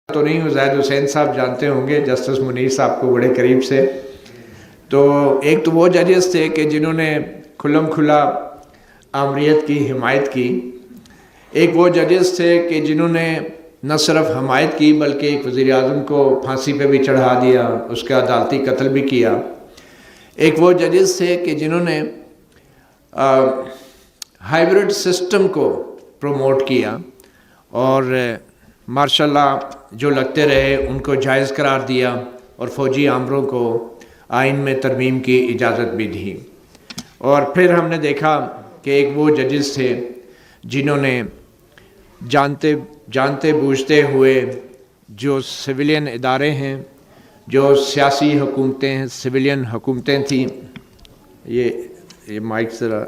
تو نہیں ہوں، زاہد حسین صاحب جانتے ہوں گے، جسٹس منیر صاحب کو بڑے قریب سے. تو ایک تو وہ ججز تھے کہ جنہوں نے کھلم کھلا آمریت کی حمایت کی. ایک وہ ججز تھے کہ جنہوں نے نہ صرف حمایت کی بلکہ ایک وزیر اعظم کو پھانسی پہ بھی چڑھا دیا، اس کا عدالتی قتل بھی کیا. ایک وہ ججز تھے کہ جنہوں نے ہائیبرڈ سسٹم کو پروموٹ کیا اور ماشاء اللہ جو لگتے رہے ان کو جائز قرار دیا اور فوجی آمروں کو آئین میں ترمیم کی اجازت بھی دی. اور پھر ہم نے دیکھا کہ ایک وہ ججز تھے جنہوں نے جانتے بوجھتے ہوئے جو سویلین ادارے ہیں، جو سیاسی حکومتیں ہیں، سویلین حکومتیں تھیں، یہ مائک ذرا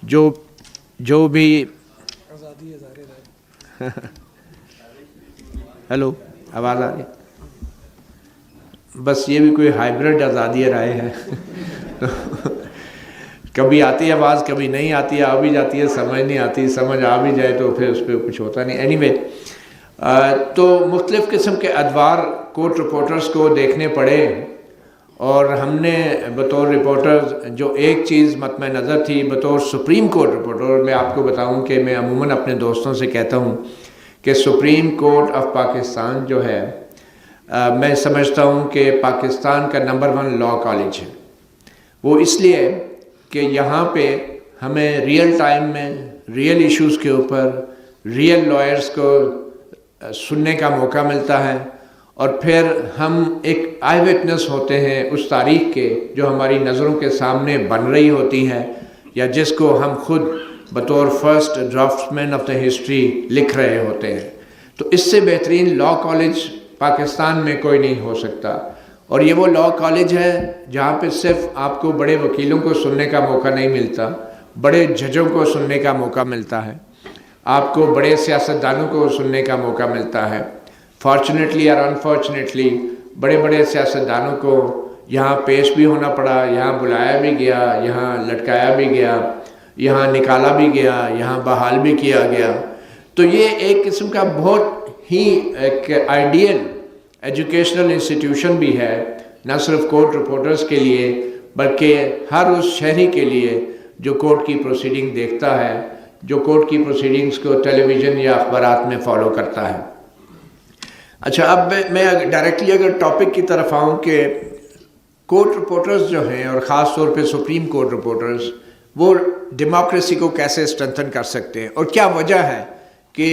جو بھی ہیلو آواز آ رہی؟ بس یہ بھی کوئی ہائیبرڈ آزادی رائے ہے. کبھی آتی ہے آواز، کبھی نہیں آتی ہے، آ بھی جاتی ہے، سمجھ نہیں آتی، سمجھ آ بھی جائے تو پھر اس پہ کچھ ہوتا نہیں. اینی وے، تو مختلف قسم کے ادوار کورٹ رپورٹرز کو دیکھنے پڑے اور ہم نے بطور رپورٹر جو ایک چیز مطمع نظر تھی بطور سپریم کورٹ رپورٹر، اور میں آپ کو بتاؤں کہ میں عموماً اپنے دوستوں سے کہتا ہوں کہ سپریم کورٹ آف پاکستان جو ہے، میں سمجھتا ہوں کہ پاکستان کا نمبر 1 لاء کالج ہے. وہ اس لیے کہ یہاں پہ ہمیں ریئل ٹائم میں ریئل ایشوز کے اوپر ریئل لائرز کو سننے کا موقع ملتا ہے، اور پھر ہم ایک آئی وٹنس ہوتے ہیں اس تاریخ کے جو ہماری نظروں کے سامنے بن رہی ہوتی ہے، یا جس کو ہم خود بطور first draftsmen of the history لکھ رہے ہوتے ہیں. تو اس سے بہترین لاء کالج پاکستان میں کوئی نہیں ہو سکتا. اور یہ وہ لاء کالج ہے جہاں پہ صرف آپ کو بڑے وکیلوں کو سننے کا موقع نہیں ملتا، بڑے ججوں کو سننے کا موقع ملتا ہے، آپ کو بڑے سیاستدانوں کو سننے کا موقع ملتا ہے. فارچونیٹلی اور انفارچونیٹلی بڑے بڑے سیاستدانوں کو یہاں پیش بھی ہونا پڑا، یہاں بلایا بھی گیا، یہاں لٹکایا بھی گیا، یہاں نکالا بھی گیا، یہاں بحال بھی کیا گیا. تو یہ ایک قسم کا بہت ہی ایک آئیڈیل ایجوکیشنل انسٹیٹیوشن بھی ہے، نہ صرف کورٹ رپورٹرز کے لیے بلکہ ہر اس شہری کے لیے جو کورٹ کی پروسیڈنگ دیکھتا ہے، جو کورٹ کی پروسیڈنگز کو ٹیلی ویژن یا اخبارات میں فالو کرتا ہے. اچھا، اب میں ڈائریکٹلی اگر ٹاپک کی طرف آؤں کہ کورٹ رپورٹرز جو ہیں اور خاص طور پہ سپریم کورٹ رپورٹرز، وہ ڈیموکریسی کو کیسے اسٹرینتھن کر سکتے ہیں، اور کیا وجہ ہے کہ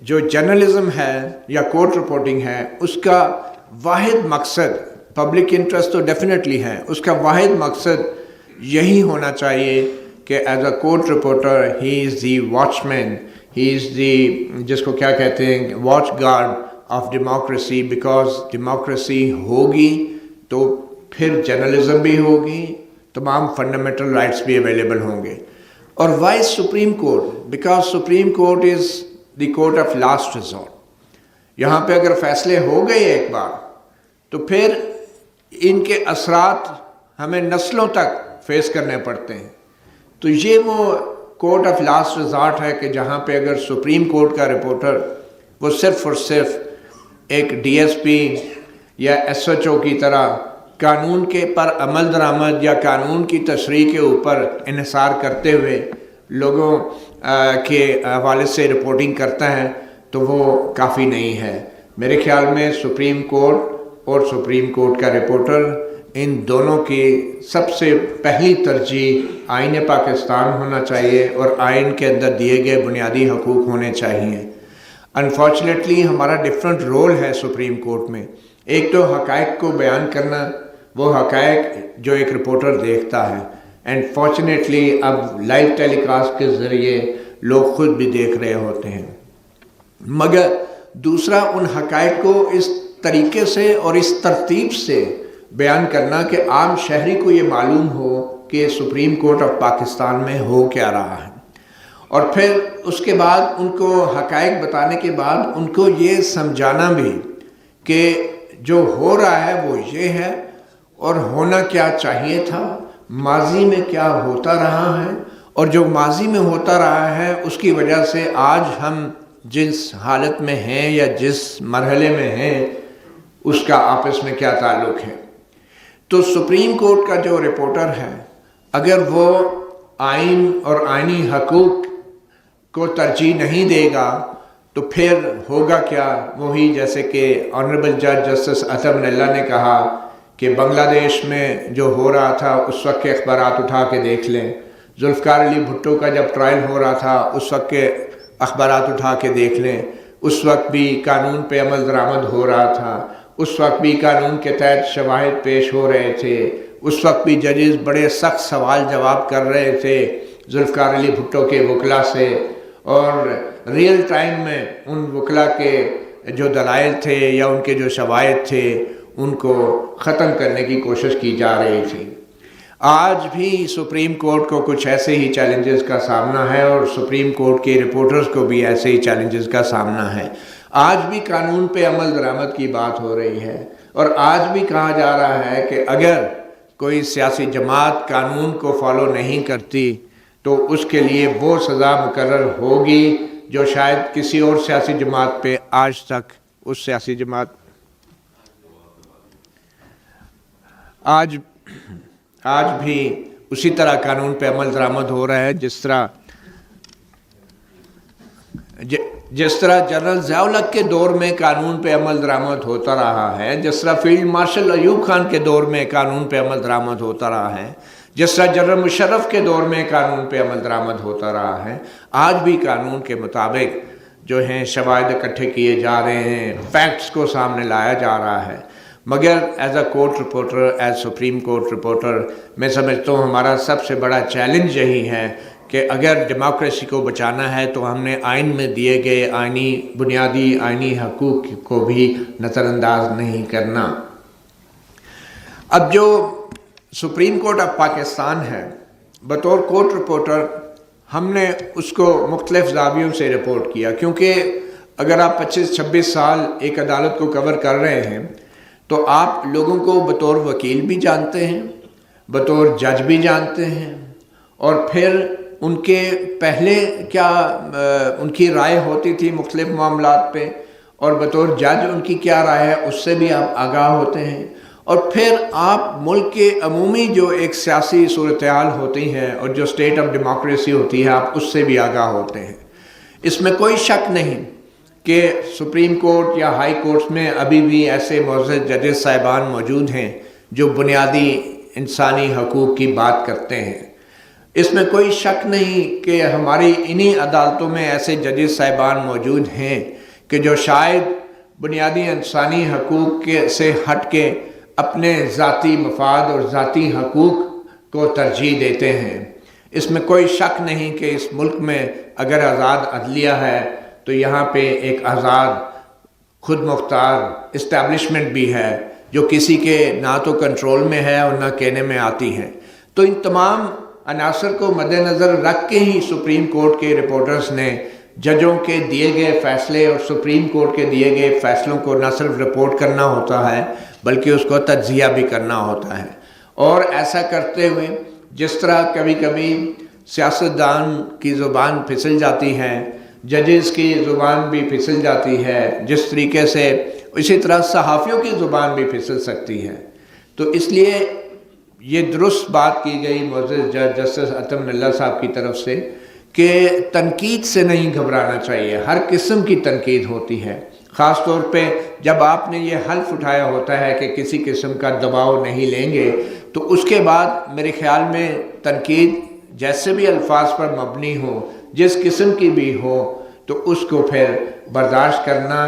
جو جرنلزم ہے یا کورٹ رپورٹنگ ہے اس کا واحد مقصد، پبلک انٹرسٹ تو ڈیفینیٹلی ہے، اس کا واحد مقصد یہی ہونا چاہیے کہ as a court reporter he is the watchman he, is از دی، جس کو کیا کہتے ہیں، watch guard of democracy. Because democracy ہوگی تو پھر جرنلزم بھی ہوگی، تمام فنڈامنٹل رائٹس بھی اویلیبل ہوں گے. اور why Supreme Court? Because Supreme Court is the court of last resort. یہاں پہ اگر فیصلے ہو گئے ایک بار تو پھر ان کے اثرات ہمیں نسلوں تک فیس کرنے پڑتے ہیں. تو یہ وہ کورٹ آف لاسٹ ریزورٹ ہے کہ جہاں پہ اگر سپریم کورٹ کا رپورٹر وہ صرف اور صرف ایک ڈی ایس پی یا ایس ایچ او کی طرح قانون کے پر عمل درآمد یا قانون کی تشریح کے اوپر انحصار کرتے ہوئے لوگوں کے حوالے سے رپورٹنگ کرتا ہے تو وہ کافی نہیں ہے. میرے خیال میں سپریم کورٹ اور سپریم کورٹ کا رپورٹر، ان دونوں کی سب سے پہلی ترجیح آئین پاکستان ہونا چاہیے اور آئین کے اندر دیے گئے بنیادی حقوق ہونے چاہیے. انفارچونیٹلی ہمارا ڈفرینٹ رول ہے سپریم کورٹ میں. ایک تو حقائق کو بیان کرنا، وہ حقائق جو ایک رپورٹر دیکھتا ہے، اینڈ فارچونیٹلی اب لائیو ٹیلی کاسٹ کے ذریعے لوگ خود بھی دیکھ رہے ہوتے ہیں. مگر دوسرا ان حقائق کو اس طریقے سے اور اس ترتیب سے بیان کرنا کہ عام شہری کو یہ معلوم ہو کہ سپریم کورٹ آف پاکستان میں ہو کیا رہا ہے. اور پھر اس کے بعد ان کو حقائق بتانے کے بعد ان کو یہ سمجھانا بھی کہ جو ہو رہا ہے وہ یہ ہے اور ہونا کیا چاہیے تھا، ماضی میں کیا ہوتا رہا ہے، اور جو ماضی میں ہوتا رہا ہے اس کی وجہ سے آج ہم جس حالت میں ہیں یا جس مرحلے میں ہیں اس کا آپس میں کیا تعلق ہے۔ تو سپریم کورٹ کا جو رپورٹر ہے اگر وہ آئین اور آئینی حقوق کو ترجیح نہیں دے گا تو پھر ہوگا کیا؟ وہی جیسے کہ آنریبل جج جسٹس عطا من اللہ نے کہا کہ بنگلہ دیش میں جو ہو رہا تھا اس وقت کے اخبارات اٹھا کے دیکھ لیں، ذوالفقار علی بھٹو کا جب ٹرائل ہو رہا تھا اس وقت کے اخبارات اٹھا کے دیکھ لیں، اس وقت بھی قانون پہ عمل درآمد ہو رہا تھا، اس وقت بھی قانون کے تحت شواہد پیش ہو رہے تھے، اس وقت بھی ججز بڑے سخت سوال جواب کر رہے تھے ذوالفقار علی بھٹو کے وکلاء سے، اور ریئل ٹائم میں ان وکلاء کے جو دلائل تھے یا ان کے جو شواہد تھے ان کو ختم کرنے کی کوشش کی جا رہی تھی۔ آج بھی سپریم کورٹ کو کچھ ایسے ہی چیلنجز کا سامنا ہے اور سپریم کورٹ کے رپورٹرز کو بھی ایسے ہی چیلنجز کا سامنا ہے۔ آج بھی قانون پہ عمل درآمد کی بات ہو رہی ہے اور آج بھی کہا جا رہا ہے کہ اگر کوئی سیاسی جماعت قانون کو فالو نہیں کرتی تو اس کے لیے وہ سزا مقرر ہوگی جو شاید کسی اور سیاسی جماعت پہ آج تک اس سیاسی جماعت آج بھی اسی طرح قانون پہ عمل درآمد ہو رہا ہے جس طرح جنرل ضیاء الحق کے دور میں قانون پہ عمل درآمد ہوتا رہا ہے، جس طرح فیلڈ مارشل ایوب خان کے دور میں قانون پہ عمل درآمد ہوتا رہا ہے، جس طرح جنرل مشرف کے دور میں قانون پہ عمل درآمد ہوتا رہا ہے، آج بھی قانون کے مطابق جو ہیں شواہد اکٹھے کیے جا رہے ہیں، فیکٹس کو سامنے لایا جا رہا ہے۔ مگر as a court reporter, as supreme court reporter, میں سمجھتا ہوں ہمارا سب سے بڑا چیلنج یہی ہے کہ اگر ڈیموکریسی کو بچانا ہے تو ہم نے آئین میں دیے گئے بنیادی آئینی حقوق کو بھی نظر انداز نہیں کرنا۔ اب جو سپریم کورٹ آف پاکستان ہے، بطور کورٹ رپورٹر ہم نے اس کو مختلف زاویوں سے رپورٹ کیا، کیونکہ اگر آپ 25-26 سال ایک عدالت کو کور کر رہے ہیں تو آپ لوگوں کو بطور وکیل بھی جانتے ہیں، بطور جج بھی جانتے ہیں، اور پھر ان کے پہلے کیا ان کی رائے ہوتی تھی مختلف معاملات پہ، اور بطور جج ان کی کیا رائے ہے اس سے بھی آپ آگاہ ہوتے ہیں، اور پھر آپ ملک کے عمومی جو ایک سیاسی صورتحال ہوتی ہیں اور جو اسٹیٹ آف ڈیموکریسی ہوتی ہے آپ اس سے بھی آگاہ ہوتے ہیں۔ اس میں کوئی شک نہیں کہ سپریم کورٹ یا ہائی کورٹس میں ابھی بھی ایسے معزز ججز صاحبان موجود ہیں جو بنیادی انسانی حقوق کی بات کرتے ہیں۔ اس میں کوئی شک نہیں کہ ہماری انہی عدالتوں میں ایسے ججز صاحبان موجود ہیں کہ جو شاید بنیادی انسانی حقوق سے ہٹ کے اپنے ذاتی مفاد اور ذاتی حقوق کو ترجیح دیتے ہیں۔ اس میں کوئی شک نہیں کہ اس ملک میں اگر آزاد عدلیہ ہے تو یہاں پہ ایک آزاد خود مختار اسٹیبلشمنٹ بھی ہے جو کسی کے نہ تو کنٹرول میں ہے اور نہ کہنے میں آتی ہے۔ تو ان تمام عناصر کو مد نظر رکھ کے ہی سپریم کورٹ کے رپورٹرز نے ججوں کے دیے گئے فیصلے اور سپریم کورٹ کے دیے گئے فیصلوں کو نہ صرف رپورٹ کرنا ہوتا ہے بلکہ اس کو تجزیہ بھی کرنا ہوتا ہے، اور ایسا کرتے ہوئے جس طرح کبھی کبھی سیاستدان کی زبان پھسل جاتی ہے، ججز کی زبان بھی پھسل جاتی ہے، جس طریقے سے اسی طرح صحافیوں کی زبان بھی پھسل سکتی ہے۔ تو اس لیے یہ درست بات کی گئی معزز جج جسٹس عطا من اللہ صاحب کی طرف سے کہ تنقید سے نہیں گھبرانا چاہیے، ہر قسم کی تنقید ہوتی ہے، خاص طور پہ جب آپ نے یہ حلف اٹھایا ہوتا ہے کہ کسی قسم کا دباؤ نہیں لیں گے، تو اس کے بعد میرے خیال میں تنقید جیسے بھی الفاظ پر مبنی ہو، جس قسم کی بھی ہو، تو اس کو پھر برداشت کرنا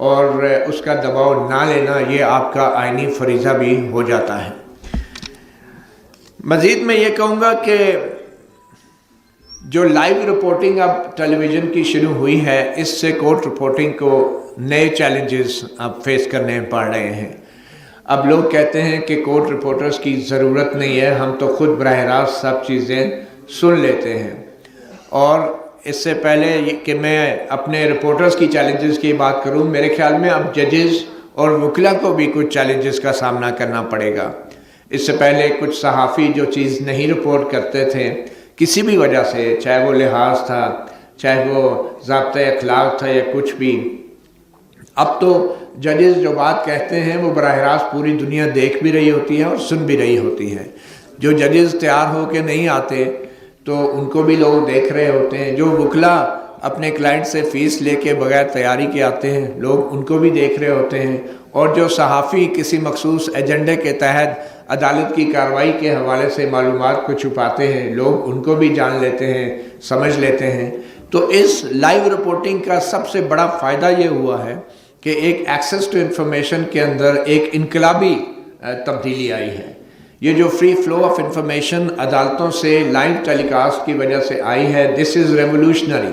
اور اس کا دباؤ نہ لینا یہ آپ کا آئینی فریضہ بھی ہو جاتا ہے۔ مزید میں یہ کہوں گا کہ جو لائیو رپورٹنگ اب ٹیلی ویژن کی شروع ہوئی ہے، اس سے کورٹ رپورٹنگ کو نئے چیلنجز اب فیس کرنے پڑ رہے ہیں۔ اب لوگ کہتے ہیں کہ کورٹ رپورٹرز کی ضرورت نہیں ہے، ہم تو خود براہ راست سب چیزیں سن لیتے ہیں۔ اور اس سے پہلے کہ میں اپنے رپورٹرز کی چیلنجز کی بات کروں، میرے خیال میں اب ججز اور وکلاء کو بھی کچھ چیلنجز کا سامنا کرنا پڑے گا۔ اس سے پہلے کچھ صحافی جو چیز نہیں رپورٹ کرتے تھے کسی بھی وجہ سے، چاہے وہ لحاظ تھا، چاہے وہ ضابطۂ اخلاق تھا یا کچھ بھی. اب تو ججز جو بات کہتے ہیں وہ براہ راست پوری دنیا دیکھ بھی رہی ہوتی ہے اور سن بھی رہی ہوتی ہے. جو ججز تیار ہو کے نہیں آتے تو ان کو بھی لوگ دیکھ رہے ہوتے ہیں. جو وکلا اپنے کلائنٹ سے فیس لے کے بغیر تیاری کے آتے ہیں لوگ ان کو بھی دیکھ رہے ہوتے ہیں. اور جو صحافی کسی مخصوص ایجنڈے کے تحت عدالت کی کارروائی کے حوالے سے معلومات کو چھپاتے ہیں لوگ ان کو بھی جان لیتے ہیں, سمجھ لیتے ہیں. تو اس لائیو رپورٹنگ کا سب سے بڑا فائدہ یہ ہوا ہے کہ ایک ایکسیس ٹو انفارمیشن کے اندر ایک انقلابی تبدیلی آئی ہے. یہ جو فری فلو آف انفارمیشن عدالتوں سے لائیو ٹیلی کاسٹ کی وجہ سے آئی ہے, دس از ریولوشنری.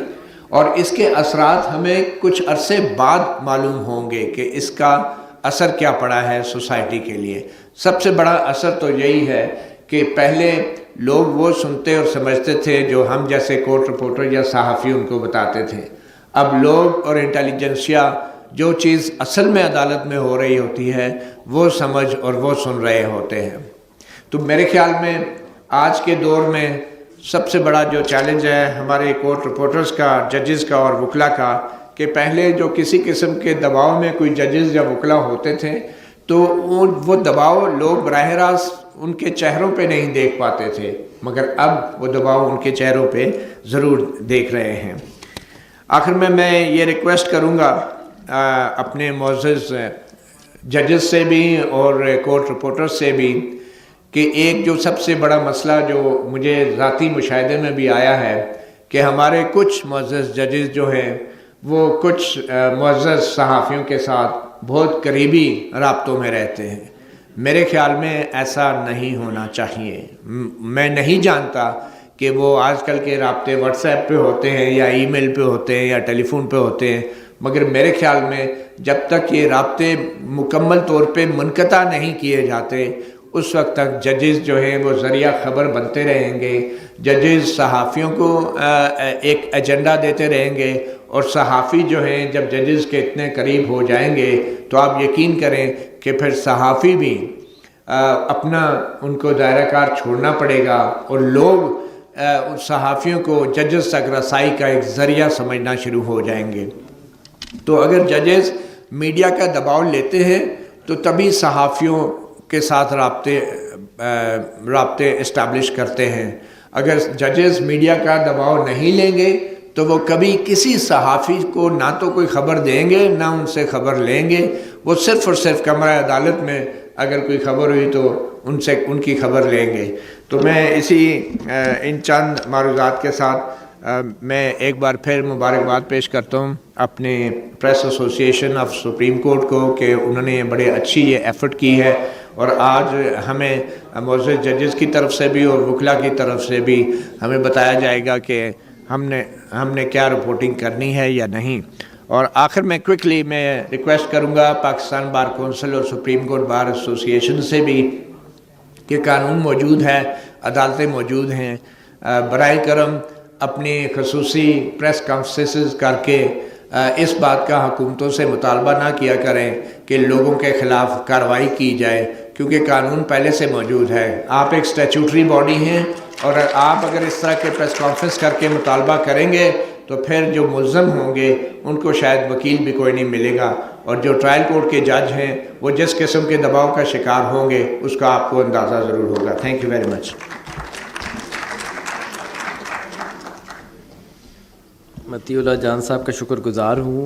اور اس کے اثرات ہمیں کچھ عرصے بعد معلوم ہوں گے کہ اس کا اثر کیا پڑا ہے سوسائٹی کے لیے. سب سے بڑا اثر تو یہی ہے کہ پہلے لوگ وہ سنتے اور سمجھتے تھے جو ہم جیسے کورٹ رپورٹر یا صحافی ان کو بتاتے تھے. اب لوگ اور انٹیلیجنسیا جو چیز اصل میں عدالت میں ہو رہی ہوتی ہے وہ سمجھ اور وہ سن رہے ہوتے ہیں. تو میرے خیال میں آج کے دور میں سب سے بڑا جو چیلنج ہے ہمارے کورٹ رپورٹرز کا, ججز کا اور وکلا کا, کہ پہلے جو کسی قسم کے دباؤ میں کوئی ججز یا وکلا ہوتے تھے تو وہ دباؤ لوگ براہ راست ان کے چہروں پہ نہیں دیکھ پاتے تھے, مگر اب وہ دباؤ ان کے چہروں پہ ضرور دیکھ رہے ہیں. آخر میں یہ ریکویسٹ کروں گا اپنے معزز ججز سے بھی اور کورٹ رپورٹرز سے بھی کہ ایک جو سب سے بڑا مسئلہ جو مجھے ذاتی مشاہدے میں بھی آیا ہے کہ ہمارے کچھ معزز ججز جو ہیں وہ کچھ معزز صحافیوں کے ساتھ بہت قریبی رابطوں میں رہتے ہیں. میرے خیال میں ایسا نہیں ہونا چاہیے. میں نہیں جانتا کہ وہ آج کل کے رابطے واٹس ایپ پہ ہوتے ہیں یا ای میل پہ ہوتے ہیں یا ٹیلی فون پہ ہوتے ہیں, مگر میرے خیال میں جب تک یہ رابطے مکمل طور پہ منقطع نہیں کیے جاتے اس وقت تک ججز جو ہیں وہ ذریعہ خبر بنتے رہیں گے. ججز صحافیوں کو ایک ایجنڈا دیتے رہیں گے اور صحافی جو ہیں جب ججز کے اتنے قریب ہو جائیں گے تو آپ یقین کریں کہ پھر صحافی بھی اپنا ان کو دائرہ کار چھوڑنا پڑے گا اور لوگ صحافیوں کو ججز تک رسائی کا ایک ذریعہ سمجھنا شروع ہو جائیں گے. تو اگر ججز میڈیا کا دباؤ لیتے ہیں تو تبھی صحافیوں کے ساتھ رابطے اسٹیبلش کرتے ہیں. اگر ججز میڈیا کا دباؤ نہیں لیں گے تو وہ کبھی کسی صحافی کو نہ تو کوئی خبر دیں گے نہ ان سے خبر لیں گے. وہ صرف اور صرف کمرہ عدالت میں اگر کوئی خبر ہوئی تو ان کی خبر لیں گے. تو میں ان چند معروضات کے ساتھ میں ایک بار پھر مبارکباد پیش کرتا ہوں اپنے پریس ایسوسی ایشن آف سپریم کورٹ کو کہ انہوں نے بڑے اچھی یہ ایفرٹ کی ہے اور آج ہمیں معزز ججز کی طرف سے بھی اور وکلا کی طرف سے بھی ہمیں بتایا جائے گا کہ ہم نے کیا رپورٹنگ کرنی ہے یا نہیں. اور آخر میں کوئکلی میں ریکویسٹ کروں گا پاکستان بار کونسل اور سپریم کورٹ بار ایسوسی ایشن سے بھی کہ قانون موجود ہے, عدالتیں موجود ہیں, برائے کرم اپنی خصوصی پریس کانفرنسز کر کے اس بات کا حکومتوں سے مطالبہ نہ کیا کریں کہ لوگوں کے خلاف کارروائی کی جائے, کیونکہ قانون پہلے سے موجود ہے. آپ ایک اسٹیچوٹری باڈی ہیں اور آپ اگر اس طرح کے پریس کانفرنس کر کے مطالبہ کریں گے تو پھر جو ملزم ہوں گے ان کو شاید وکیل بھی کوئی نہیں ملے گا, اور جو ٹرائل کورٹ کے جج ہیں وہ جس قسم کے دباؤ کا شکار ہوں گے اس کا آپ کو اندازہ ضرور ہوگا. Thank you very much. Matiullah اللہ جان صاحب کا شکر گزار ہوں.